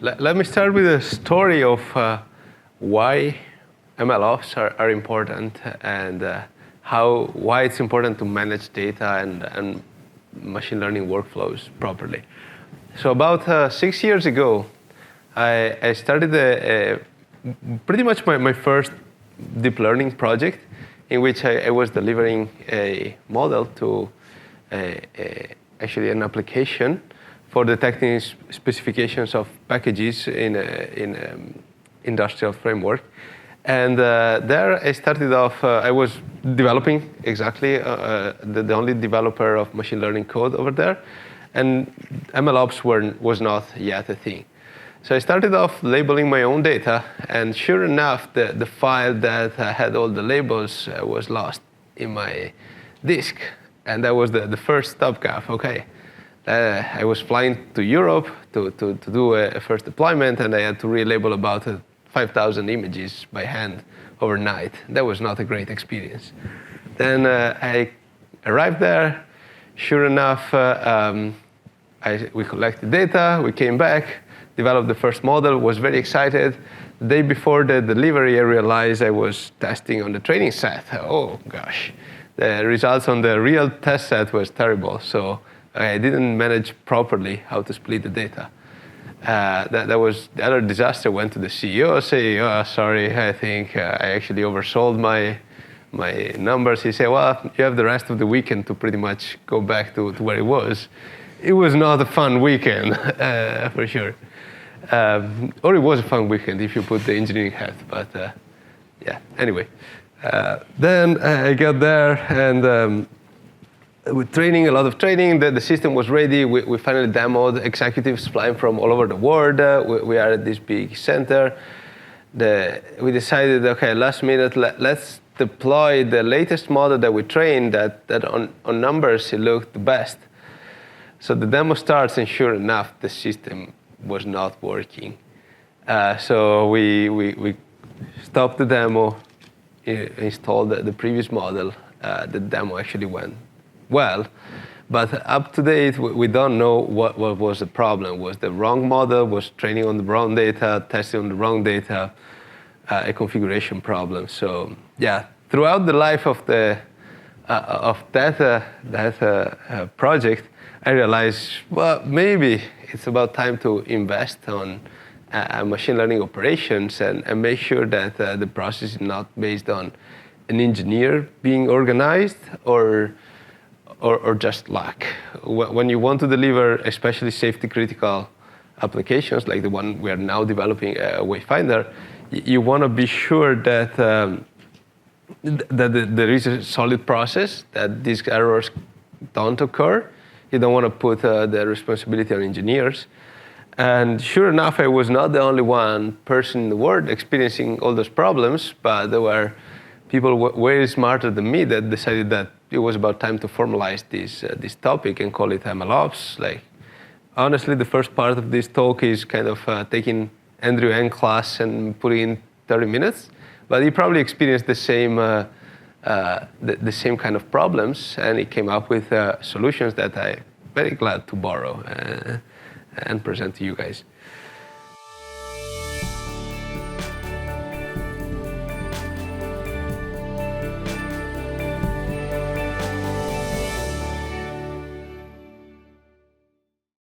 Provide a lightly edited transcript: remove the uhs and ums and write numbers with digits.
let me start with a story of why MLOps are important and why it's important to manage data and machine learning workflows properly. So about 6 years ago, I started pretty much my first deep learning project in which I was delivering a model to actually an application for detecting specifications of packages in an industrial framework. And there I started off, I was developing exactly, the only developer of machine learning code over there. And MLOps was not yet a thing. So I started off labeling my own data, and sure enough, the file that had all the labels was lost in my disk. And that was the first stopgap. Okay, I was flying to Europe to do a first deployment, and I had to relabel about 5,000 images by hand overnight. That was not a great experience. Then I arrived there. Sure enough, we collected data, we came back, developed the first model, was very excited. The day before the delivery, I realized I was testing on the training set. Oh gosh, the results on the real test set was terrible. So I didn't manage properly how to split the data. That was the other disaster. Went to the CEO, say, oh, sorry, I think I actually oversold my numbers. He said, well, you have the rest of the weekend to pretty much go back to where it was. It was not a fun weekend, for sure. Or it was a fun weekend if you put the engineering hat, but yeah, anyway. Then I got there, and with training, a lot of training, the system was ready. We finally demoed, executives flying from all over the world. We are at this big center. We decided, okay, last minute, let's deploy the latest model that we trained that on numbers it looked the best. So the demo starts, and sure enough, the system was not working. So we stopped the demo, installed the previous model. The demo actually went well, but up to date, we don't know what was the problem. Was the wrong model, was training on the wrong data, testing on the wrong data, a configuration problem. So yeah, throughout the life of that project, I realized, well, maybe it's about time to invest on machine learning operations and make sure that the process is not based on an engineer being organized or just luck. When you want to deliver especially safety critical applications like the one we are now developing, Wayfinder, you want to be sure that there is a solid process, that these errors don't occur. You don't want to put the responsibility on engineers. And sure enough, I was not the only one person in the world experiencing all those problems, but there were people way smarter than me that decided that it was about time to formalize this topic and call it MLOps. Like, honestly, the first part of this talk is kind of taking Andrew Ng class and putting in 30 minutes, but he probably experienced the same kind of problems, and he came up with solutions that I'm very glad to borrow and present to you guys.